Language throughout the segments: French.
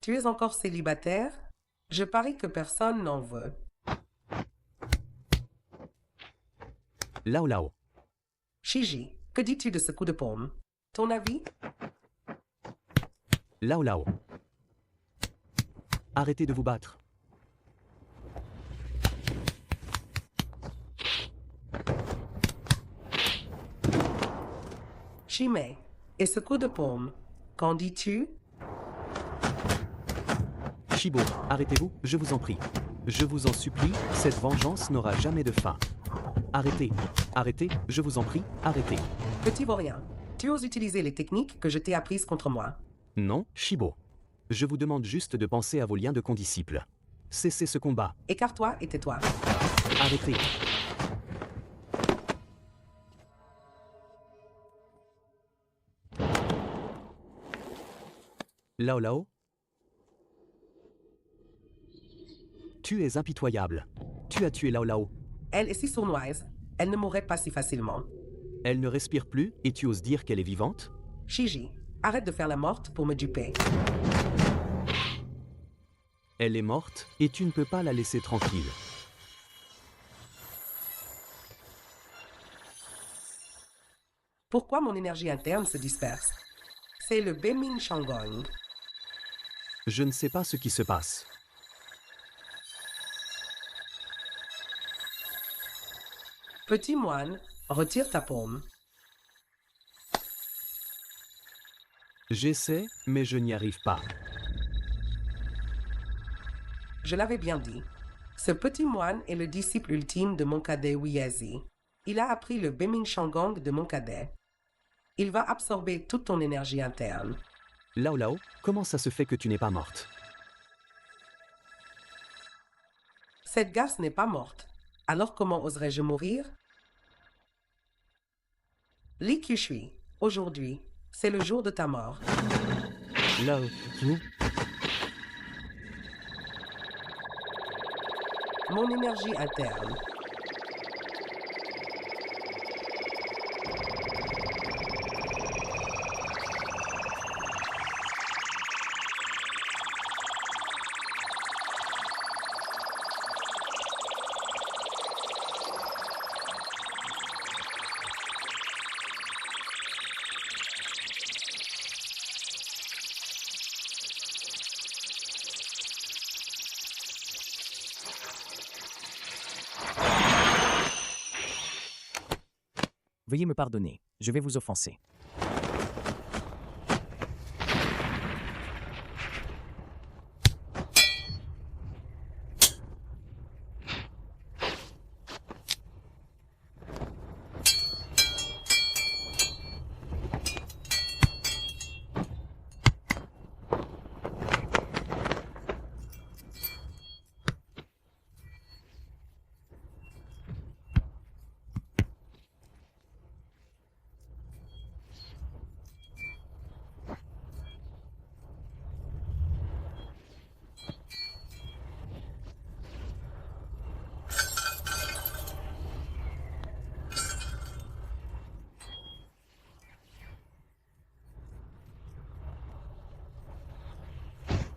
Tu es encore célibataire? Je parie que personne n'en veut. Lao Lao. Shiji, que dis-tu de ce coup de paume? Ton avis? Lao Lao. Arrêtez de vous battre. Shimei, et ce coup de paume, qu'en dis-tu? Shibo, arrêtez-vous, je vous en prie. Je vous en supplie, cette vengeance n'aura jamais de fin. Arrêtez, arrêtez, je vous en prie, arrêtez. Petit vaurien, tu oses utiliser les techniques que je t'ai apprises contre moi. Non, Shibo. Je vous demande juste de penser à vos liens de condisciples. Cessez ce combat. Écarte-toi et tais-toi. Arrêtez. Lao Lao. Tu es impitoyable. Tu as tué Lao Lao. Elle est si sournoise, elle ne mourrait pas si facilement. Elle ne respire plus et tu oses dire qu'elle est vivante? Shiji, arrête de faire la morte pour me duper. Elle est morte et tu ne peux pas la laisser tranquille. Pourquoi mon énergie interne se disperse? C'est le Beiming Shanggong. Je ne sais pas ce qui se passe. Petit moine, retire ta paume. J'essaie, mais je n'y arrive pas. Je l'avais bien dit. Ce petit moine est le disciple ultime de mon cadet Wiyezi. Il a appris le Beiming Shanggong de mon cadet. Il va absorber toute ton énergie interne. Lao Lao, comment ça se fait que tu n'es pas morte? Cette garce n'est pas morte. Alors comment oserais-je mourir? Li Qishui, aujourd'hui, c'est le jour de ta mort. Lao, tu... Mon énergie interne. Veuillez me pardonner, je vais vous offenser.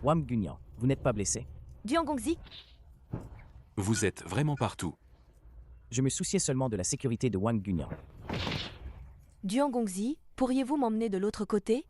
Wang Gunyan, vous n'êtes pas blessé? Duan Gongzi, Vous êtes vraiment partout. Je me souciais seulement de la sécurité de Wang Gunyan. Duan Gongzi, pourriez-vous m'emmener de l'autre côté?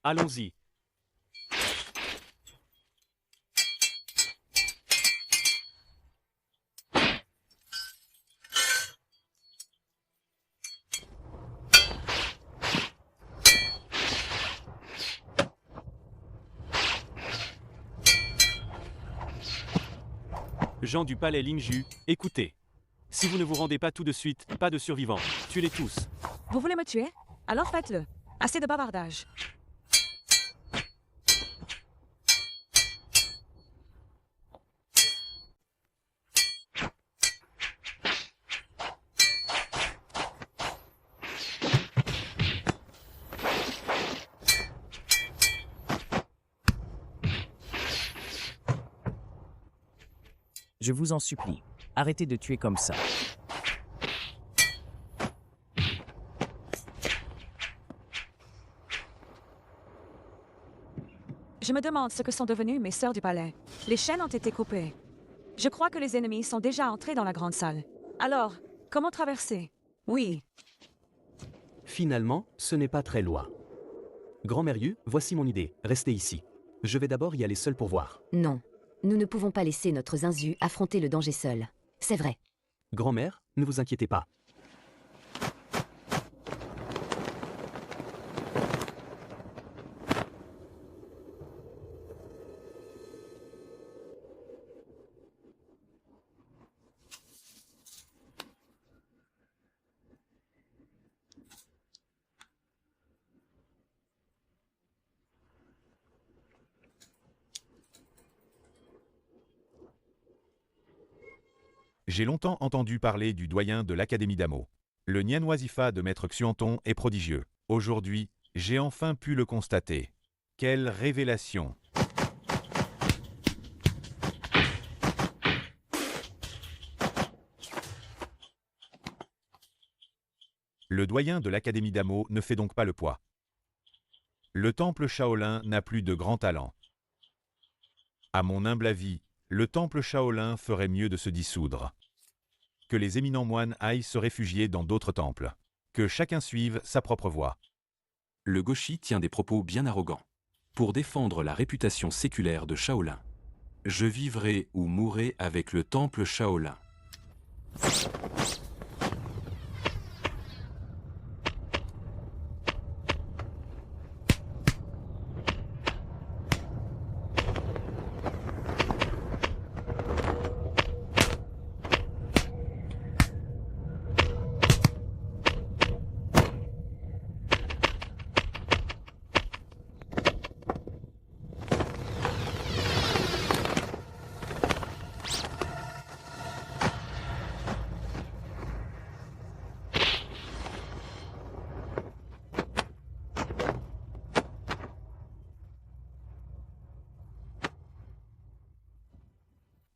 Allons-y. Gens du palais Lingju, écoutez. Si vous ne vous rendez pas tout de suite, pas de survivants. Tuez-les tous. Vous voulez me tuer? Alors faites-le. Assez de bavardage. Je vous en supplie. Arrêtez de tuer comme ça. Je me demande ce que sont devenues mes sœurs du palais. Les chaînes ont été coupées. Je crois que les ennemis sont déjà entrés dans la grande salle. Alors, comment traverser? Oui. Finalement, ce n'est pas très loin. Grand Mérieux, voici mon idée. Restez ici. Je vais d'abord y aller seul pour voir. Non. Nous ne pouvons pas laisser notre Zinzu affronter le danger seul. C'est vrai. Grand-mère, ne vous inquiétez pas. J'ai longtemps entendu parler du doyen de l'Académie d'Amo. Le Nian Wazifa de Maître Xuanton est prodigieux. Aujourd'hui, j'ai enfin pu le constater. Quelle révélation! Le doyen de l'Académie d'Amo ne fait donc pas le poids. Le temple Shaolin n'a plus de grand talent. À mon humble avis, le temple Shaolin ferait mieux de se dissoudre. Que les éminents moines aillent se réfugier dans d'autres temples. Que chacun suive sa propre voie. Le gauchi tient des propos bien arrogants. Pour défendre la réputation séculaire de Shaolin, je vivrai ou mourrai avec le temple Shaolin.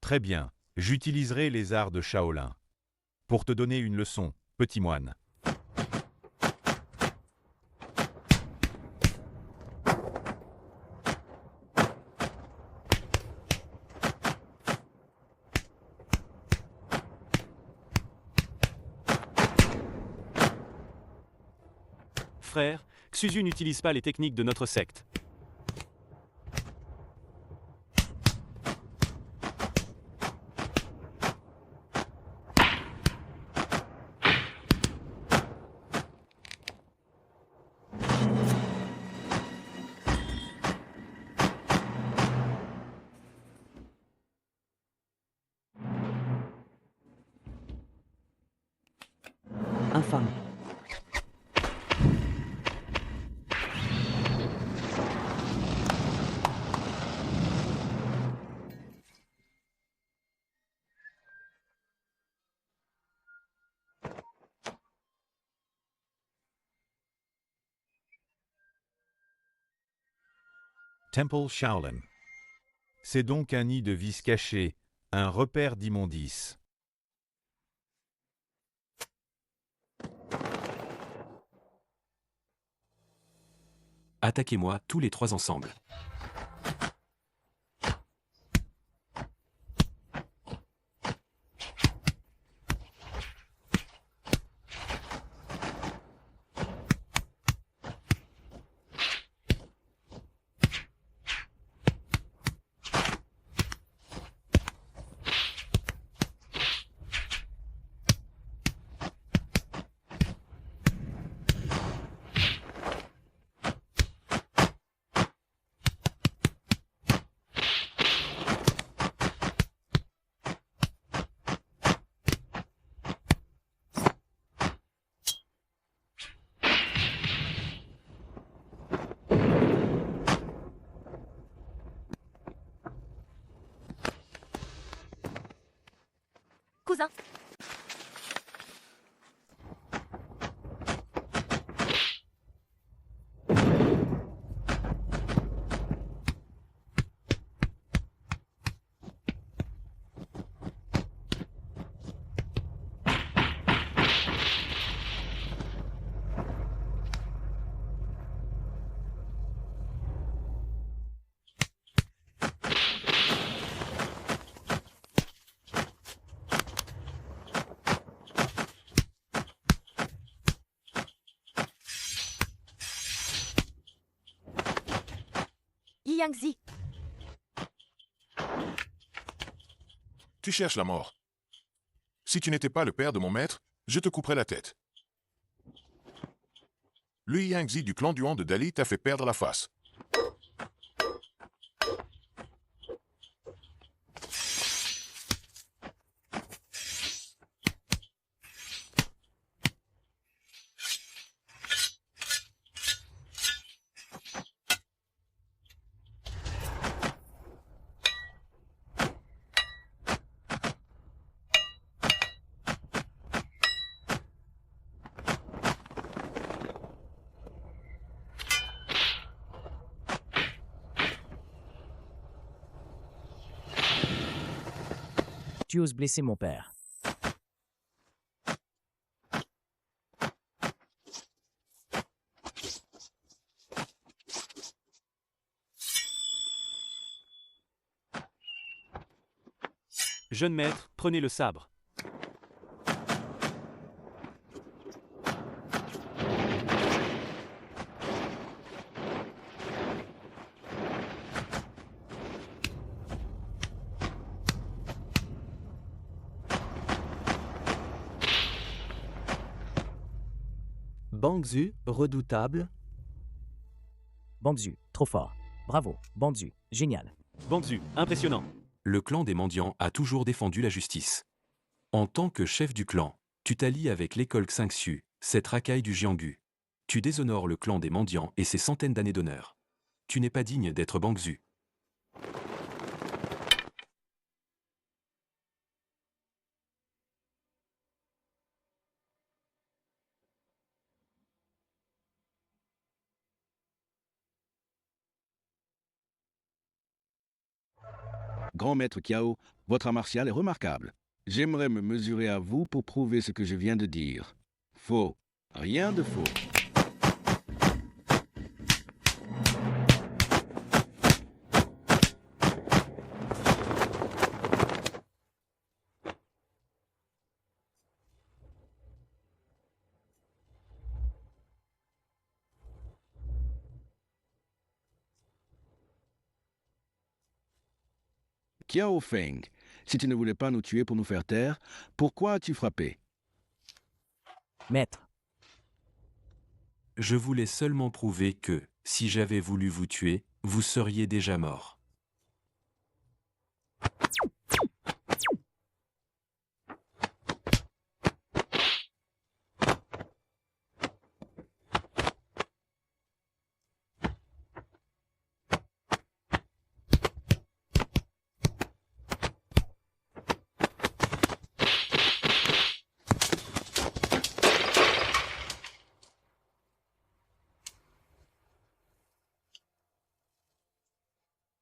Très bien, j'utiliserai les arts de Shaolin. Pour te donner une leçon, petit moine. Frère, Xuzu n'utilise pas les techniques de notre secte. Infâme. Temple Shaolin. C'est donc un nid de vices cachés, un repère d'immondices. Attaquez-moi tous les trois ensemble. Cousin. Yangzi. Tu cherches la mort. Si tu n'étais pas le père de mon maître, je te couperais la tête. Lui Yangzi du clan Duan de Dali t'a fait perdre la face. Tu oses blesser mon père. Jeune maître, prenez le sabre. Bangzu, redoutable. Bangzu, trop fort. Bravo, Bangzu, génial. Bangzu, impressionnant. Le clan des mendiants a toujours défendu la justice. En tant que chef du clan, tu t'allies avec l'école Xingxu, cette racaille du Jianggu. Tu déshonores le clan des mendiants et ses centaines d'années d'honneur. Tu n'es pas digne d'être Bangzu. Grand maître Kiao, votre art martial est remarquable. J'aimerais me mesurer à vous pour prouver ce que je viens de dire. Faux. Rien de faux. Kiao Feng, si tu ne voulais pas nous tuer pour nous faire taire, pourquoi as-tu frappé? Maître, Je voulais seulement prouver que, si j'avais voulu vous tuer, vous seriez déjà mort.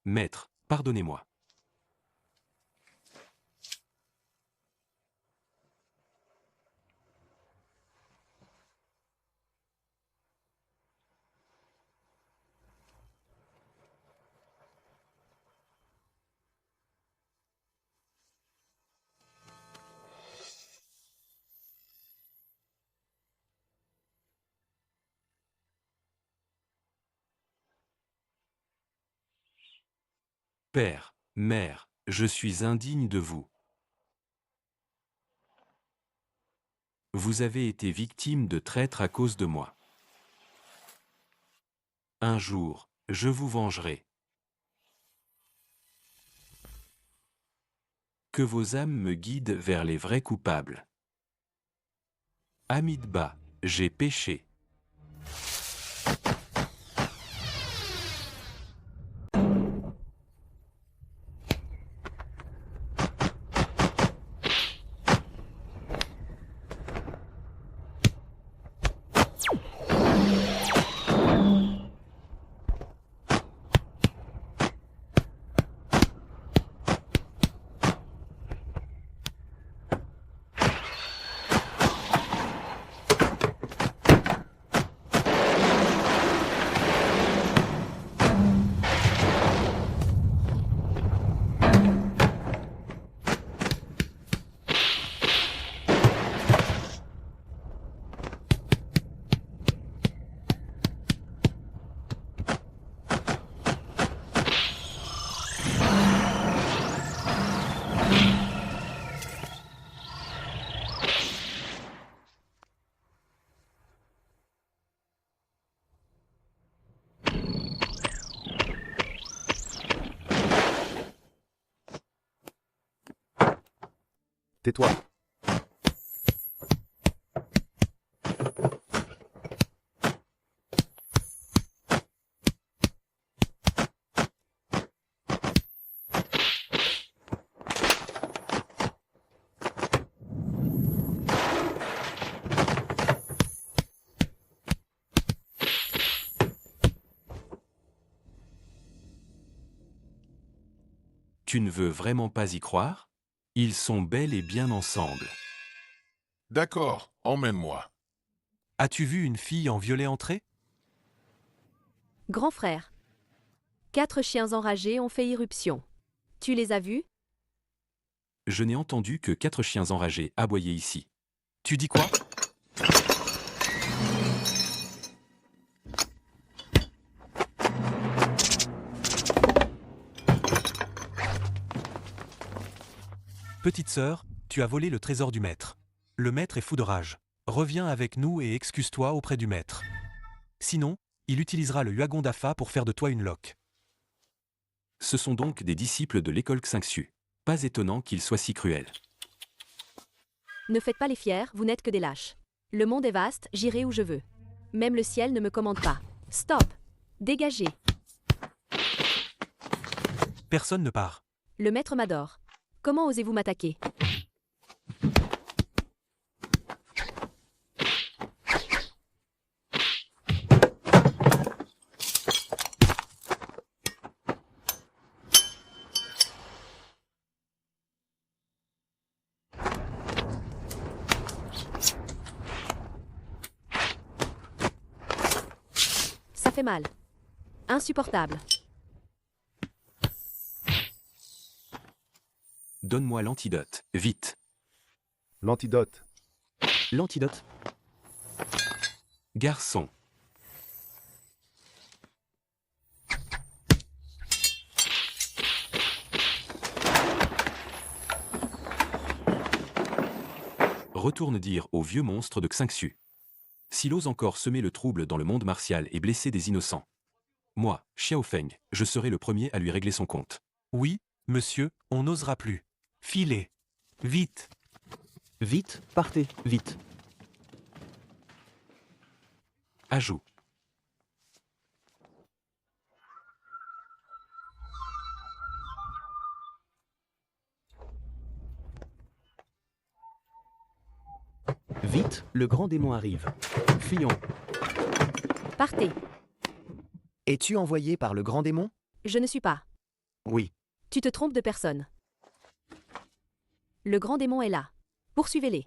Maître, pardonnez-moi. Père, mère, je suis indigne de vous. Vous avez été victime de traîtres à cause de moi. Un jour, je vous vengerai. Que vos âmes me guident vers les vrais coupables. Amidba, j'ai péché. Tais-toi. Tu ne veux vraiment pas y croire? Ils sont bel et bien ensemble. D'accord, emmène-moi. As-tu vu une fille en violet entrer? Grand frère. 4 chiens enragés ont fait irruption. Tu les as vus? Je n'ai entendu que 4 chiens enragés aboyer ici. Tu dis quoi? Petite sœur, tu as volé le trésor du maître. Le maître est fou de rage. Reviens avec nous et excuse-toi auprès du maître. Sinon, il utilisera le Huagon d'Afa pour faire de toi une loque. Ce sont donc des disciples de l'école Xingqiu. Pas étonnant qu'ils soient si cruels. Ne faites pas les fiers, vous n'êtes que des lâches. Le monde est vaste, j'irai où je veux. Même le ciel ne me commande pas. Stop! Dégagez! Personne ne part. Le maître m'adore. Comment osez-vous m'attaquer? Ça fait mal. Insupportable. Donne-moi l'antidote, vite. L'antidote. L'antidote. Garçon. Retourne dire au vieux monstre de Xingqiu. S'il ose encore semer le trouble dans le monde martial et blesser des innocents. Moi, Xiao Feng, je serai le premier à lui régler son compte. Oui, monsieur, on n'osera plus. Filez. Vite. Vite, partez, vite. Ajout. Vite, le grand démon arrive. Fuyons. Partez. Es-tu envoyé par le grand démon? Je ne suis pas. Oui. Tu te trompes de personne. Le grand démon est là. Poursuivez-les.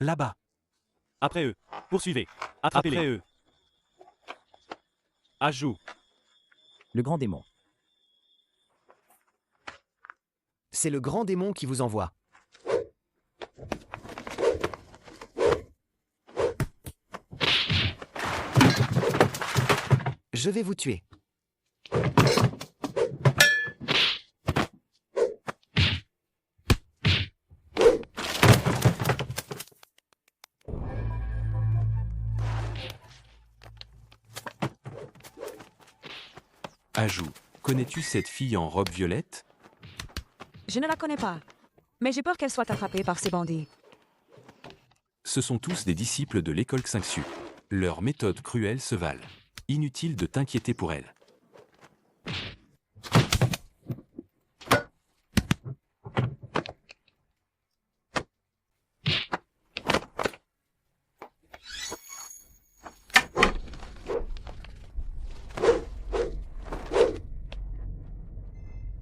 Là-bas. Après eux. Poursuivez. Attrapez-les. Après eux. Ajout. Le grand démon. C'est le grand démon qui vous envoie. Je vais vous tuer. Ajout. Connais-tu cette fille en robe violette? Je ne la connais pas. Mais j'ai peur qu'elle soit attrapée par ces bandits. Ce sont tous des disciples de l'école Xingqiu. Leurs méthodes cruelles se valent. Inutile de t'inquiéter pour elles.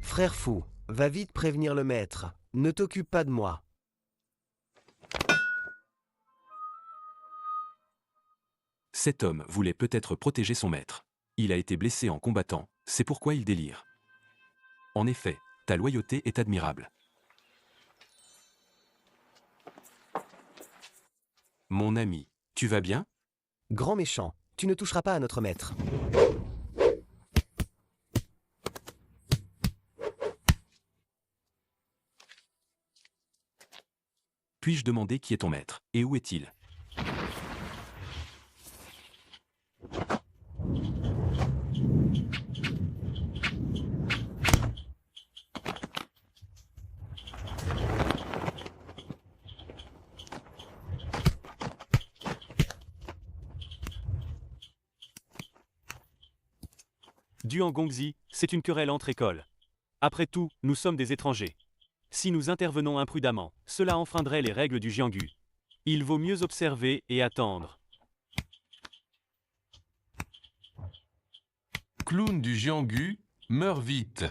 Frère fou, va vite prévenir le maître. Ne t'occupe pas de moi. Cet homme voulait peut-être protéger son maître. Il a été blessé en combattant, c'est pourquoi il délire. En effet, ta loyauté est admirable. Mon ami, tu vas bien? Grand méchant, tu ne toucheras pas à notre maître. Puis-je demander qui est ton maître, et où est-il? Duan Gongzi, c'est une querelle entre écoles. Après tout, nous sommes des étrangers. Si nous intervenons imprudemment, cela enfreindrait les règles du Jianggu. Il vaut mieux observer et attendre. Clown du Jianggu, meurs vite.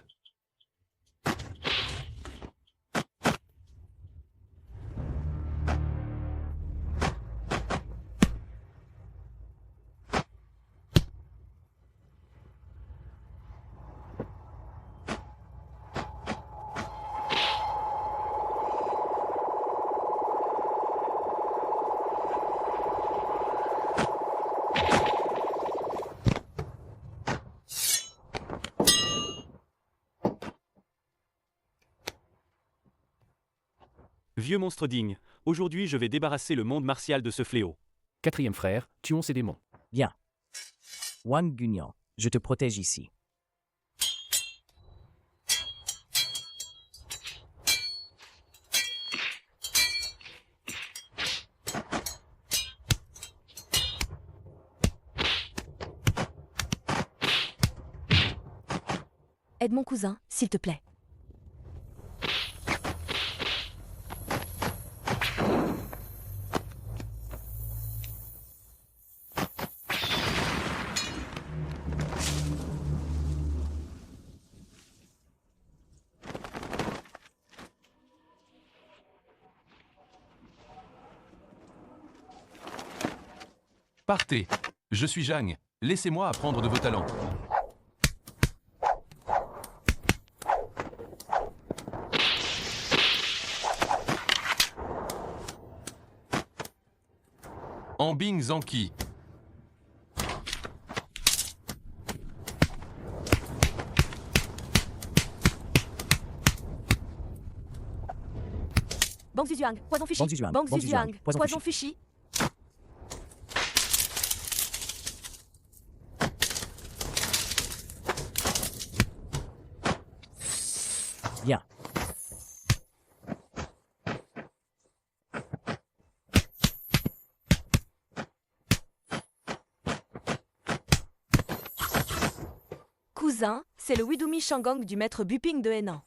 Vieux monstre digne, aujourd'hui je vais débarrasser le monde martial de ce fléau. Quatrième frère, tuons ces démons. Bien. Wang Gunyan, je te protège ici. Aide mon cousin, s'il te plaît. Partez. Je suis Zhang. Laissez-moi apprendre de vos talents. Ambing Zanki. Bang Zhuang, poison fushi. Bang Zhuang, Bang Bang Zhuang, Zhuang, poison poison fushi. Bien. Cousin, c'est le Widumi Shangang du maître Buping de Henan.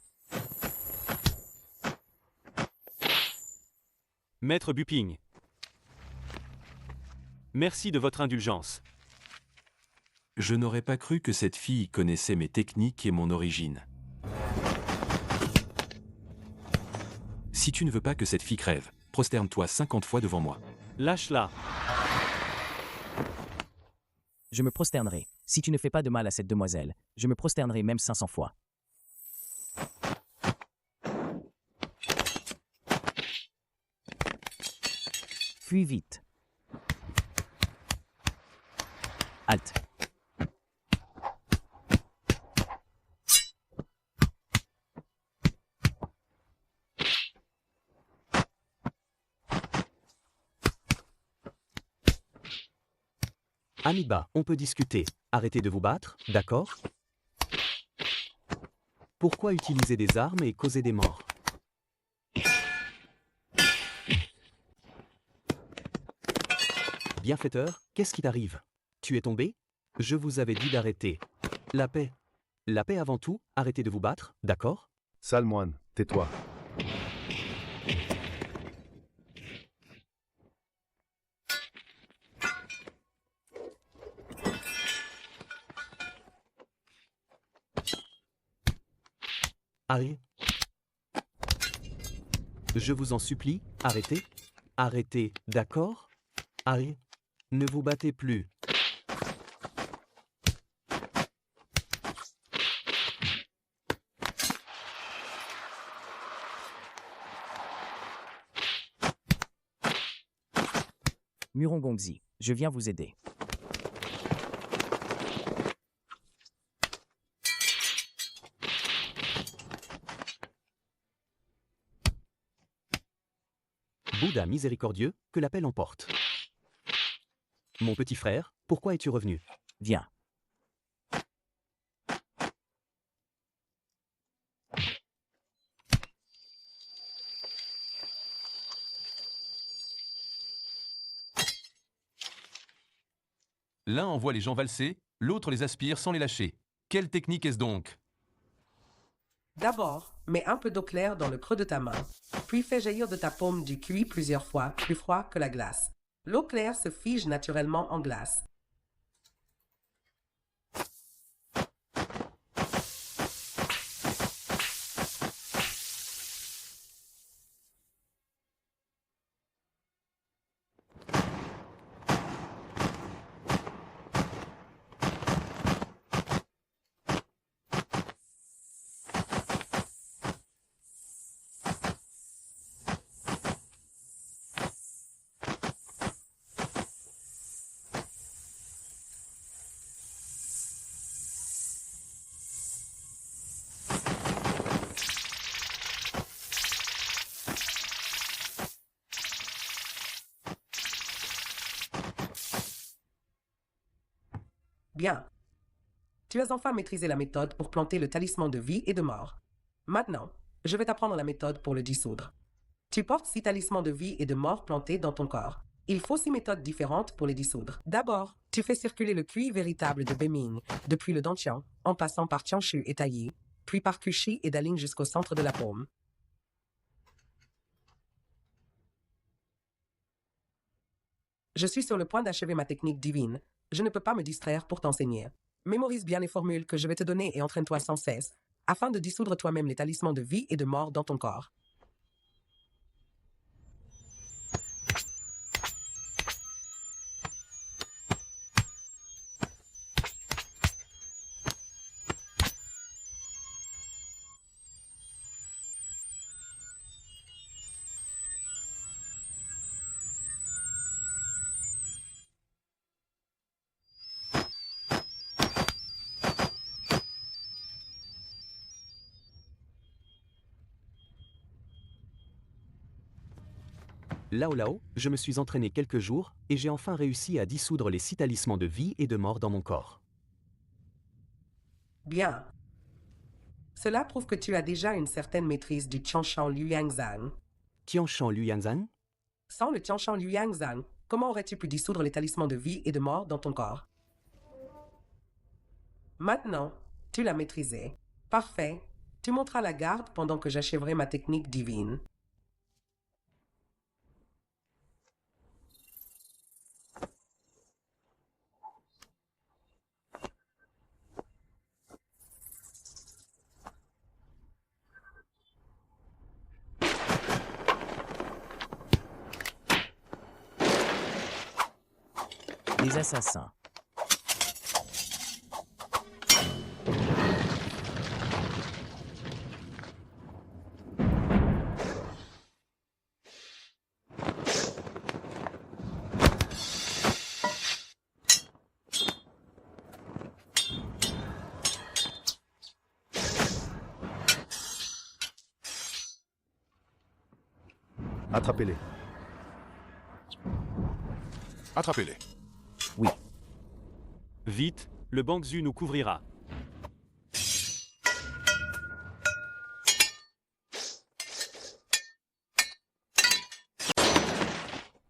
Maître Buping. Merci de votre indulgence. Je n'aurais pas cru que cette fille connaissait mes techniques et mon origine. Si tu ne veux pas que cette fille crève, prosterne-toi 50 fois devant moi. Lâche-la. Je me prosternerai. Si tu ne fais pas de mal à cette demoiselle, je me prosternerai même 500 fois. Fuis vite. Halte. Amiba, on peut discuter. Arrêtez de vous battre, d'accord? Pourquoi utiliser des armes et causer des morts? Bienfaiteur, qu'est-ce qui t'arrive? Tu es tombé? Je vous avais dit d'arrêter. La paix. La paix avant tout, arrêtez de vous battre, d'accord? Sale moine, tais-toi. Arrêtez. Je vous en supplie, arrêtez. Arrêtez, d'accord? Arrêtez. Ne vous battez plus. Muron Gongzi, je viens vous aider. Bouddha miséricordieux, que la paix l'emporte. Mon petit frère, pourquoi es-tu revenu? Viens. L'un envoie les gens valser, l'autre les aspire sans les lâcher. Quelle technique est-ce donc? D'abord, mets un peu d'eau claire dans le creux de ta main, puis fais jaillir de ta paume du cuit plusieurs fois, plus froid que la glace. L'eau claire se fige naturellement en glace. Bien. Tu as enfin maîtrisé la méthode pour planter le talisman de vie et de mort. Maintenant, je vais t'apprendre la méthode pour le dissoudre. Tu portes 6 talismans de vie et de mort plantés dans ton corps. Il faut 6 méthodes différentes pour les dissoudre. D'abord, tu fais circuler le cuit véritable de Beming, depuis le Dantian, en passant par Tianshu et Taillis, puis par Kushi et Daling jusqu'au centre de la paume. Je suis sur le point d'achever ma technique divine. Je ne peux pas me distraire pour t'enseigner. Mémorise bien les formules que je vais te donner et entraîne-toi sans cesse, afin de dissoudre toi-même les talismans de vie et de mort dans ton corps. Lao Lao, je me suis entraîné quelques jours et j'ai enfin réussi à dissoudre les 6 talismans de vie et de mort dans mon corps. Bien. Cela prouve que tu as déjà une certaine maîtrise du Tianshan Luyangzan. Tianshan Luyangzan? Sans le Tianshan Luyangzan, comment aurais-tu pu dissoudre les talismans de vie et de mort dans ton corps? Maintenant, tu l'as maîtrisé. Parfait. Tu monteras la garde pendant que j'achèverai ma technique divine. Les assassins. Attrapez-les. Attrapez-les. Oui. Vite, le Bangzu nous couvrira.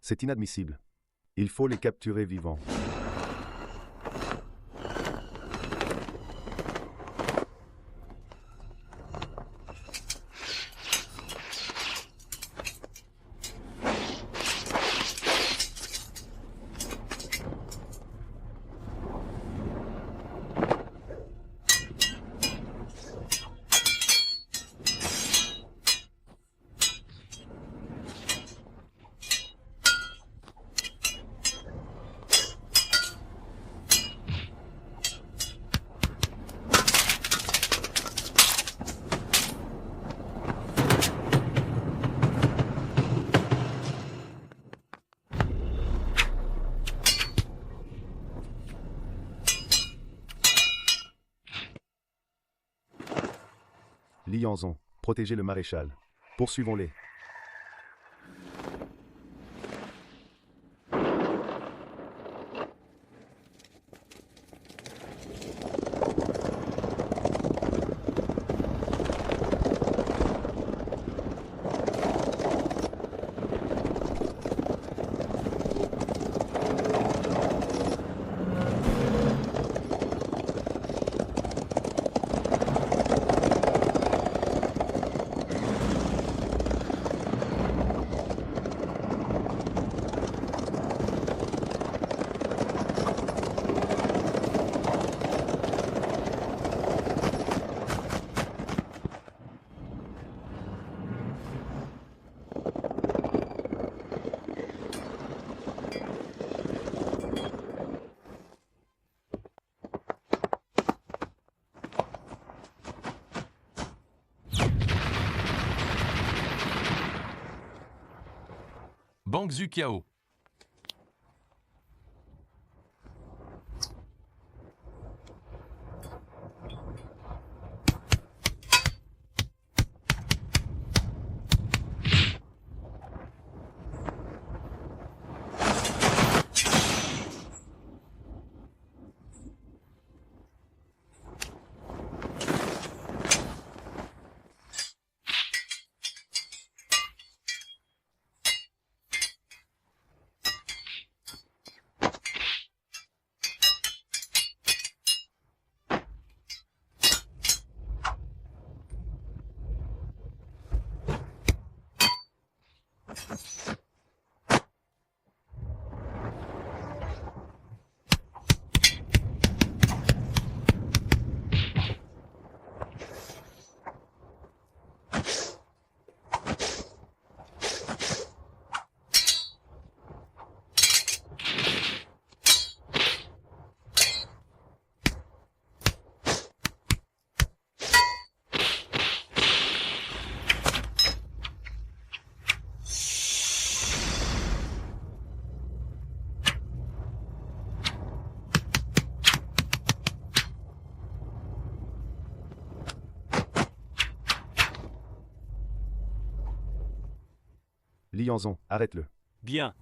C'est inadmissible. Il faut les capturer vivants. Lianzon, protégez le maréchal. Poursuivons-les. Bangzhu Kiao. Lianzon, arrête-le. Bien.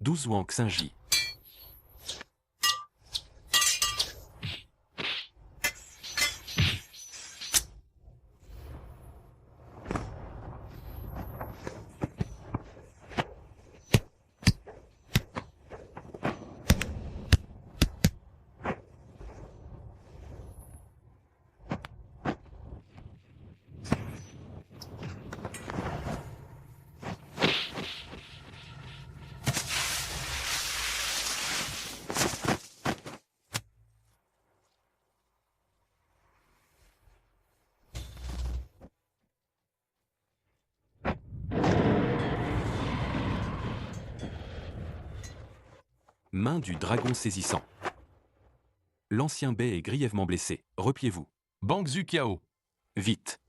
Douzuan Xinji. Main du dragon saisissant. L'ancien bey est grièvement blessé. Repliez-vous. Bangzhu Kiao. Vite.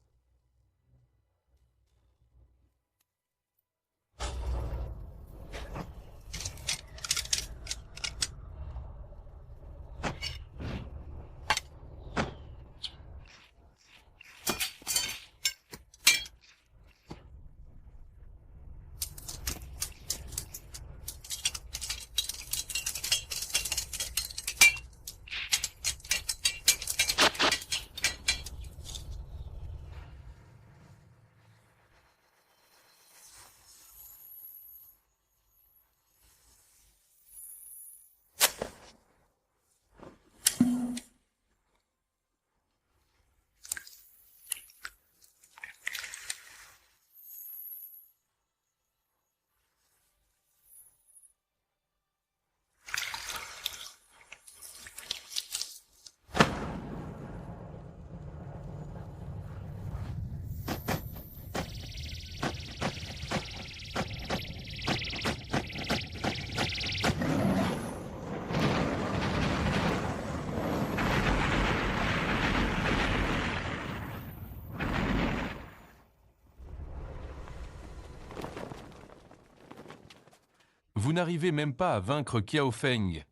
Vous n'arrivez même pas à vaincre Kiao Feng.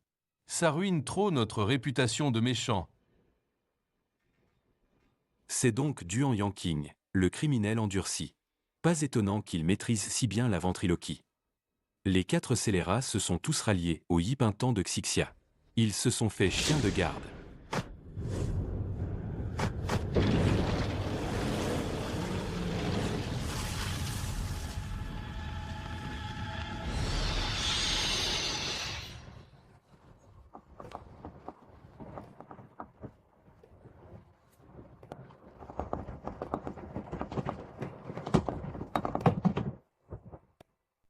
Ça ruine trop notre réputation de méchant. C'est donc Duan Yanqing, le criminel endurci. Pas étonnant qu'il maîtrise si bien la ventriloquie. Les 4 scélérats se sont tous ralliés au Yipintan de Xixia. Ils se sont fait chien de garde.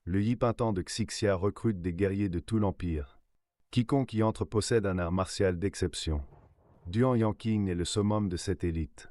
Le Yipintan de Xixia recrute des guerriers de tout l'Empire. Quiconque y entre possède un art martial d'exception. Duan Yanqing est le summum de cette élite.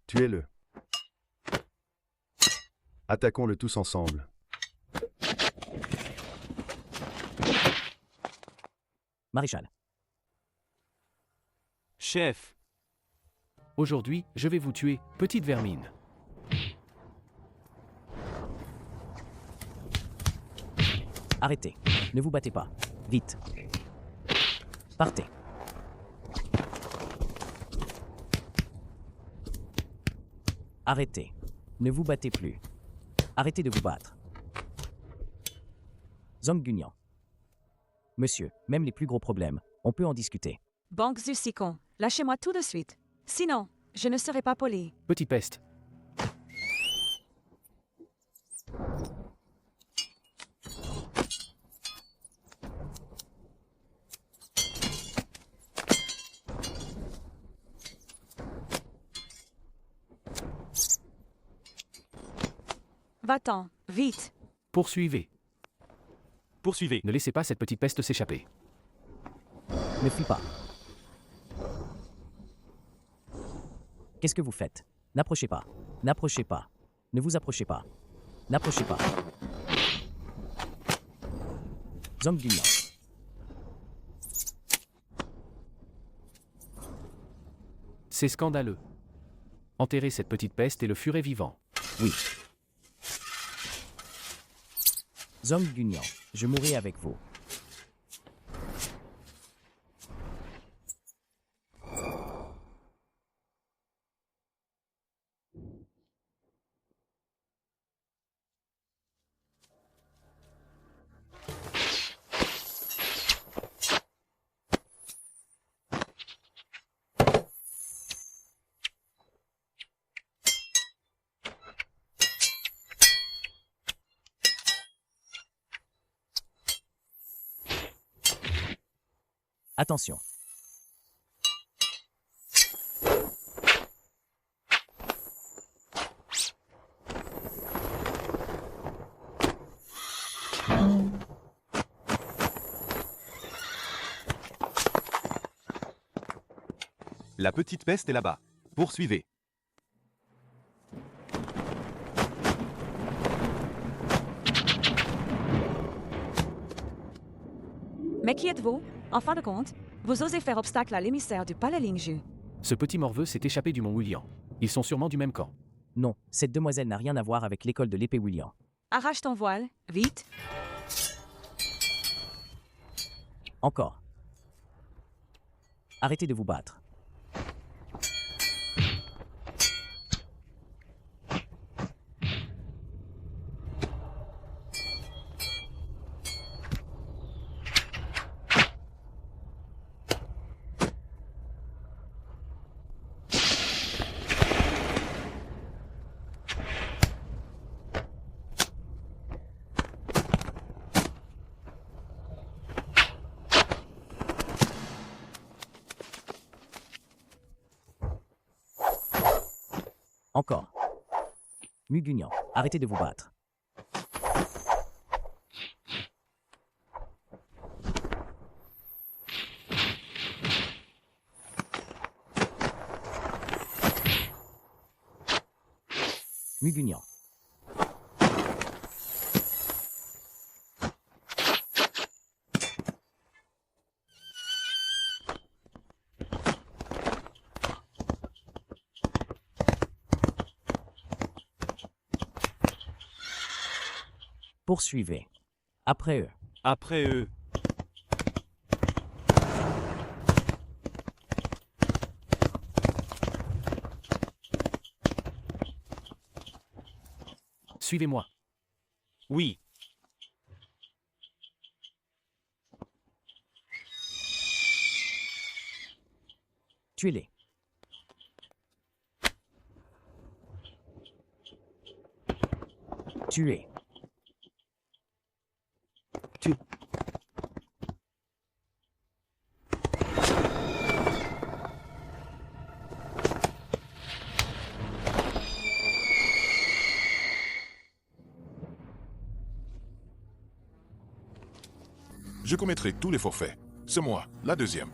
Tuez-le. Attaquons-le tous ensemble. Maréchal. Chef. Aujourd'hui, je vais vous tuer, petite vermine. Arrêtez. Ne vous battez pas. Vite. Partez. Arrêtez. Ne vous battez plus. Arrêtez de vous battre. Zhang Gunyan. Monsieur, même les plus gros problèmes, on peut en discuter. Banque Zusikon, lâchez-moi tout de suite. Sinon, je ne serai pas poli. Petit peste. Va-t'en, vite. Poursuivez. Poursuivez. Ne laissez pas cette petite peste s'échapper. Ne fuis pas. Qu'est-ce que vous faites? N'approchez pas. N'approchez pas. Ne vous approchez pas. N'approchez pas. Zhang Gunyan. C'est scandaleux. Enterrez cette petite peste et le ferez vivant. Oui. Zhang Gunyan, je mourrai avec vous. Attention. La petite peste est là-bas. Poursuivez. Mais qui êtes-vous? En fin de compte, vous osez faire obstacle à l'émissaire du palais Lingju. Ce petit morveux s'est échappé du mont William. Ils sont sûrement du même camp. Non, cette demoiselle n'a rien à voir avec l'école de l'épée William. Arrache ton voile, vite. Encore. Arrêtez de vous battre. Encore. Mugunyan, arrêtez de vous battre. Mugunyan. Poursuivez. Après eux. Après eux. Suivez-moi. Oui. Tuez-les. Tuez. Tu. Je commettrai tous les forfaits. C'est moi, la deuxième.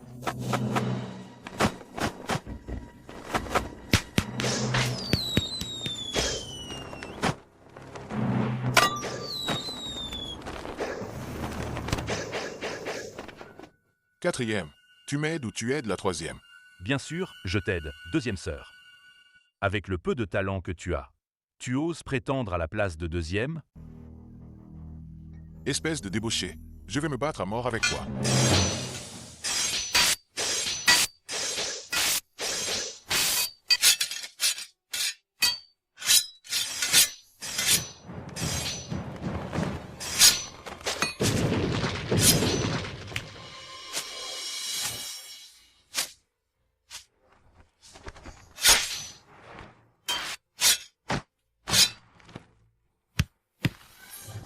Quatrième, tu m'aides ou tu aides la troisième? Bien sûr, je t'aide, deuxième sœur. Avec le peu de talent que tu as, tu oses prétendre à la place de deuxième? Espèce de débauché, je vais me battre à mort avec toi.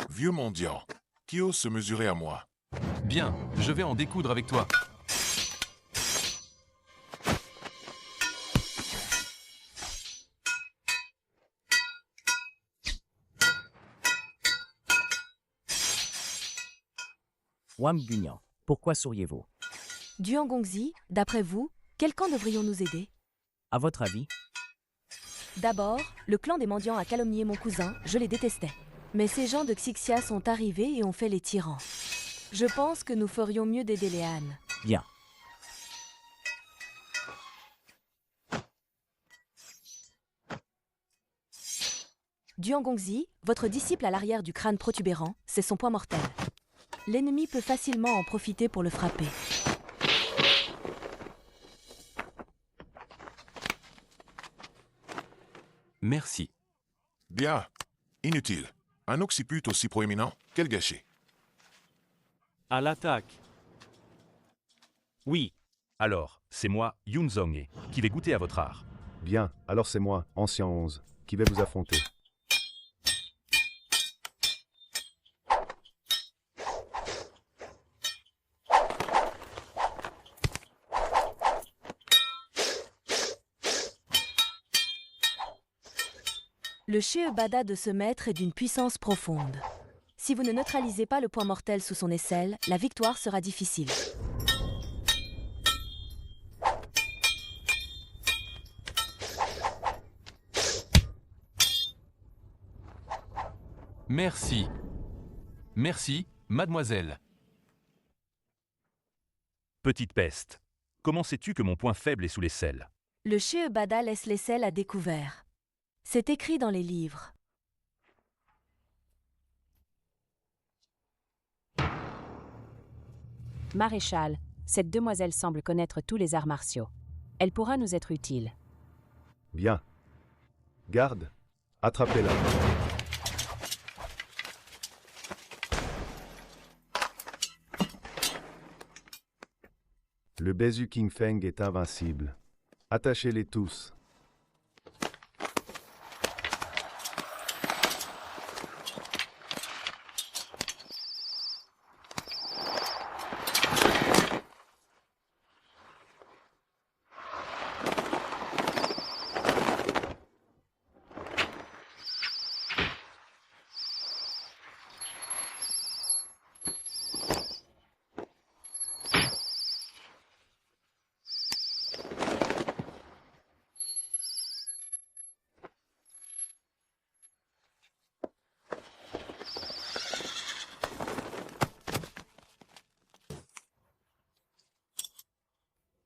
Vieux mendiant, qui ose se mesurer à moi? Bien, je vais en découdre avec toi. Wam Gunyan, pourquoi souriez-vous? Duan Gongzi, d'après vous, quel camp devrions-nous aider? À votre avis? D'abord, le clan des mendiants a calomnié mon cousin, je les détestais. Mais ces gens de Xixia sont arrivés et ont fait les tyrans. Je pense que nous ferions mieux d'aider les Han. Bien. Duan Gongzi, votre disciple à l'arrière du crâne protubérant, c'est son point mortel. L'ennemi peut facilement en profiter pour le frapper. Merci. Bien. Inutile. Un occiput aussi proéminent, quel gâchis. À l'attaque. Oui. Alors, c'est moi, Yun Zhonghe, qui vais goûter à votre art. Bien, alors c'est moi, Ancien 11, qui vais vous affronter. Le Sheebada de ce maître est d'une puissance profonde. Si vous ne neutralisez pas le point mortel sous son aisselle, la victoire sera difficile. Merci. Merci, mademoiselle. Petite peste, comment sais-tu que mon point faible est sous l'aisselle? Le Sheebada laisse l'aisselle à découvert. C'est écrit dans les livres. Maréchal, cette demoiselle semble connaître tous les arts martiaux. Elle pourra nous être utile. Bien. Garde, attrapez-la. Le Besu King Feng est invincible. Attachez-les tous.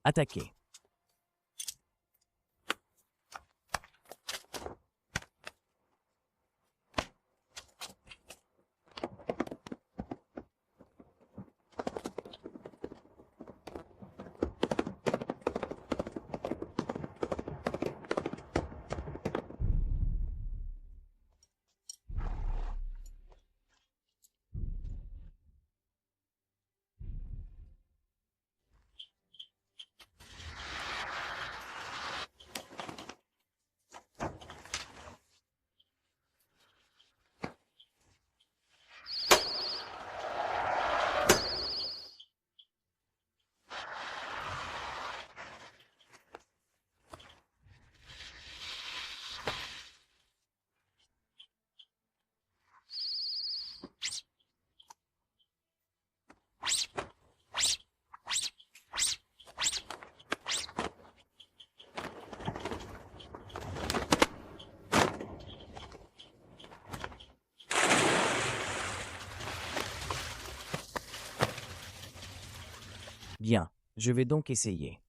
Attaquez. Bien, je vais donc essayer.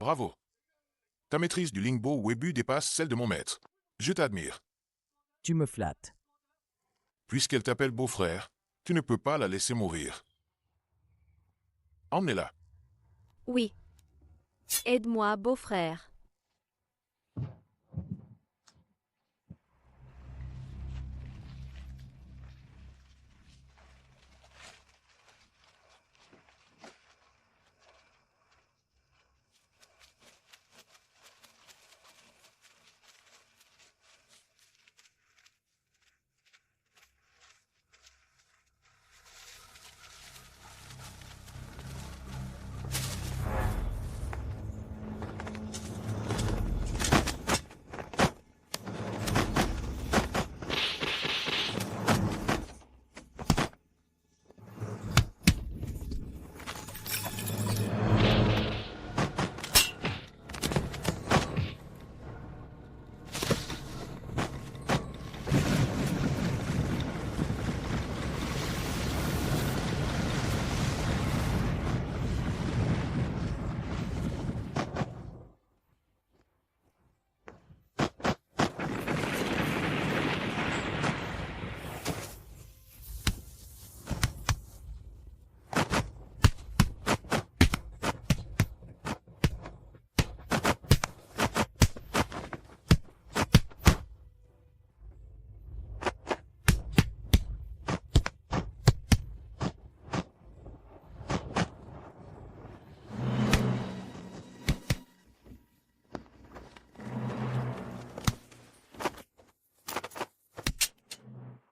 Bravo. Ta maîtrise du lingbo Webu dépasse celle de mon maître. Je t'admire. Tu me flattes. Puisqu'elle t'appelle beau-frère, tu ne peux pas la laisser mourir. Emmenez-la. Oui. Aide-moi, beau-frère.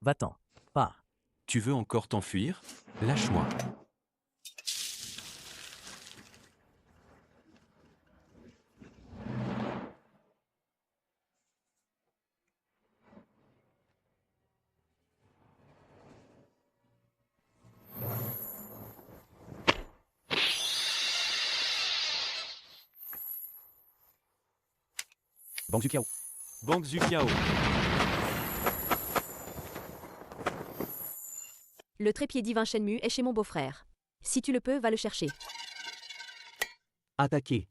Va-t'en. Pas. Tu veux encore t'enfuir? Lâche-moi. Bang Zukiao. Bang Zukiao. Le trépied divin Shenmue est chez mon beau-frère. Si tu le peux, va le chercher. Attaquez.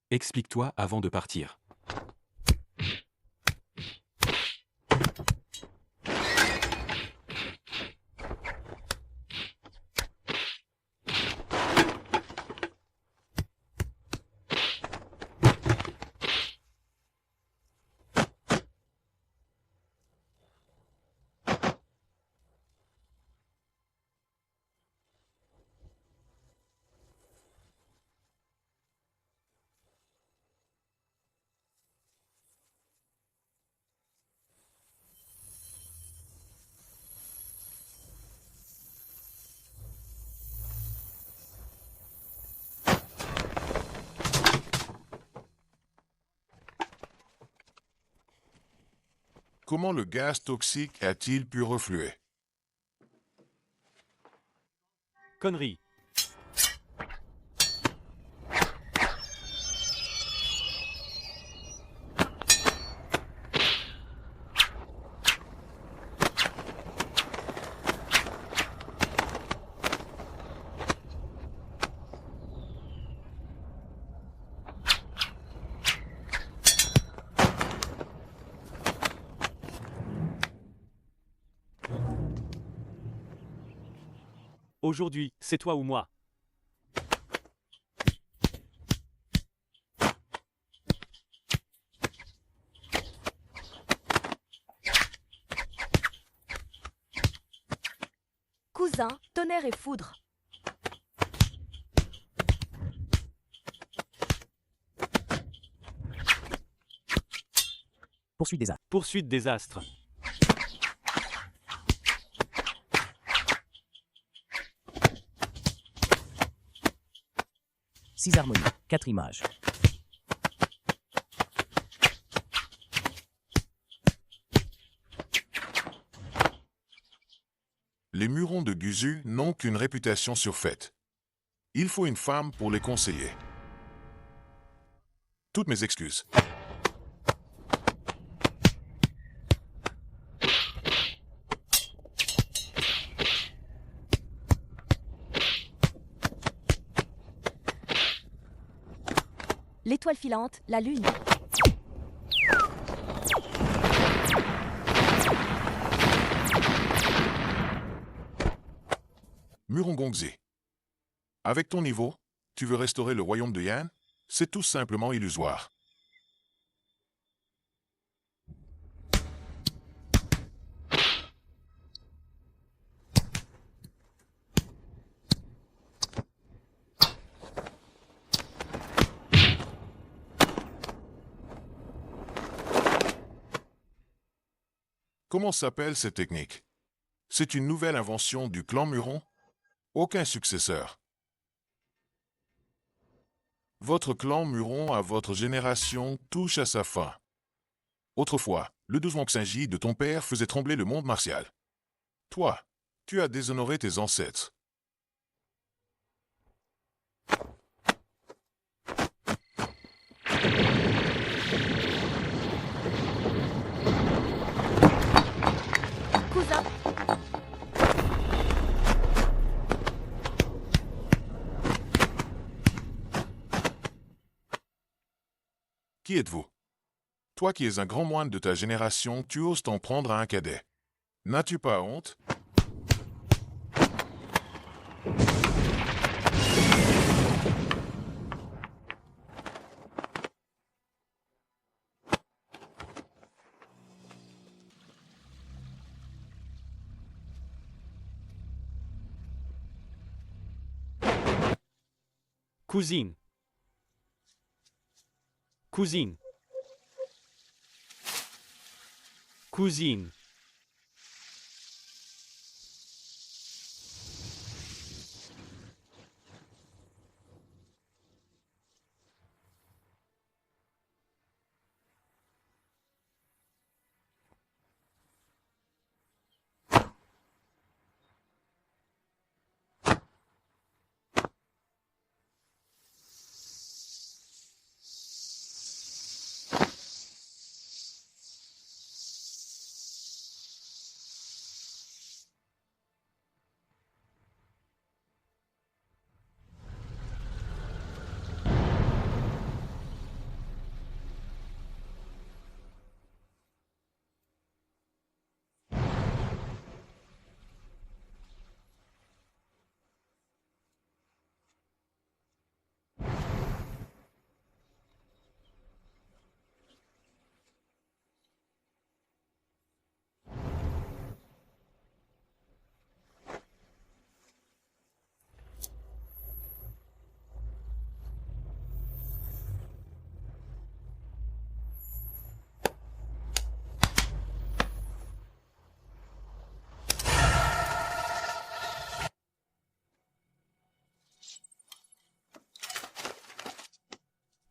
Explique-toi avant de partir. Comment le gaz toxique a-t-il pu refluer? Connerie. Aujourd'hui, c'est toi ou moi. Cousin, tonnerre et foudre. Poursuite des astres. Poursuite des astres. Six harmonies, 4 images. Les Murons de Guzu n'ont qu'une réputation surfaite. Il faut une femme pour les conseiller. Toutes mes excuses. L'étoile filante, la lune. Murongongzi. Avec ton niveau, tu veux restaurer le royaume de Yan? C'est tout simplement illusoire. Comment s'appelle cette technique? C'est une nouvelle invention du clan Muron? Aucun successeur. Votre clan Muron à votre génération touche à sa fin. Autrefois, le Dozwangxinji de ton père faisait trembler le monde martial. Toi, tu as déshonoré tes ancêtres. Cousin. Qui êtes-vous? Toi qui es un grand moine de ta génération, tu oses t'en prendre à un cadet. N'as-tu pas honte? Cousine. Cousine. Cousine.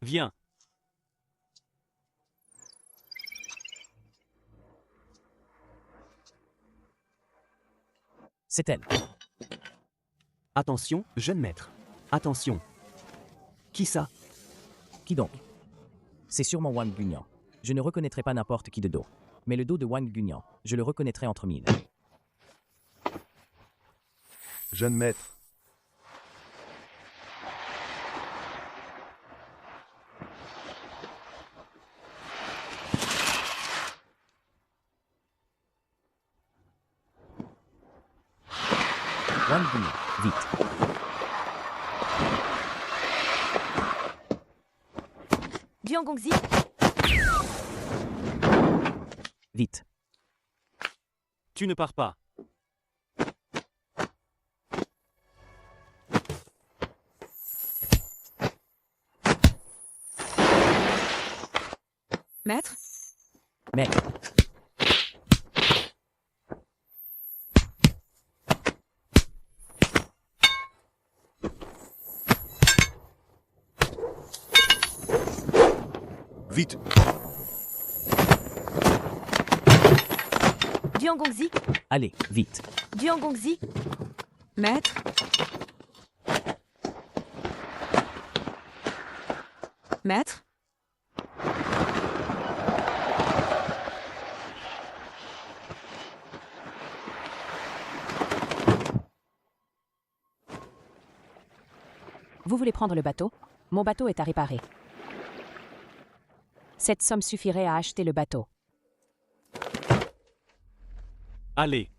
Viens. C'est elle. Attention, jeune maître. Attention. Qui ça? Qui donc? C'est sûrement Wang Gunyan. Je ne reconnaîtrai pas n'importe qui de dos. Mais le dos de Wang Gunyan, je le reconnaîtrai entre mille. Jeune maître. Wang Gunyan, vite. Duan Gongzi, Vite. Tu ne pars pas. Maître? Maître. Vite. Duan Gongzi, Allez, vite. Duan Gongzi, Maître? Maître? Vous voulez prendre le bateau? Mon bateau est à réparer. Cette somme suffirait à acheter le bateau. Allez.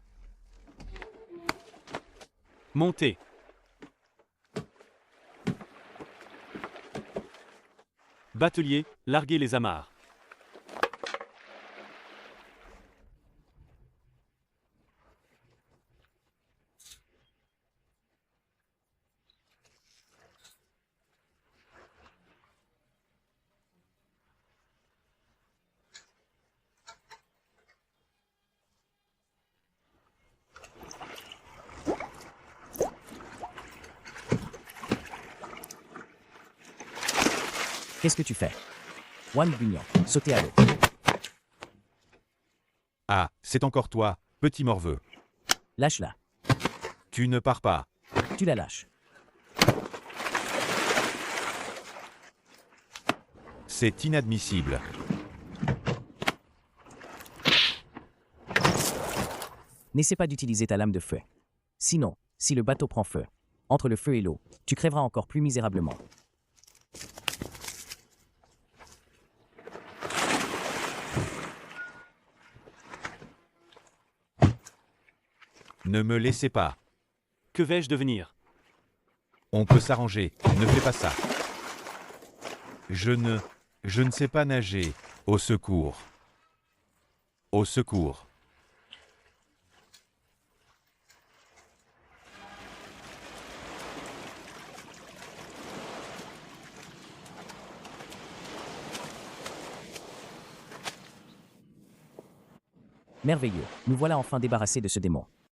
Montez. Batelier, larguez les amarres. Qu'est-ce que tu fais? Wang Gunyan, sautez à l'eau. Ah, c'est encore toi, petit morveux. Lâche-la. Tu ne pars pas. Tu la lâches. C'est inadmissible. N'essaie pas d'utiliser ta lame de feu. Sinon, si le bateau prend feu, entre le feu et l'eau, tu crèveras encore plus misérablement. Ne me laissez pas. Que vais-je devenir? On peut s'arranger. Ne fais pas ça. Je ne sais pas nager. Au secours. Au secours. Merveilleux, nous voilà enfin débarrassés de ce démon.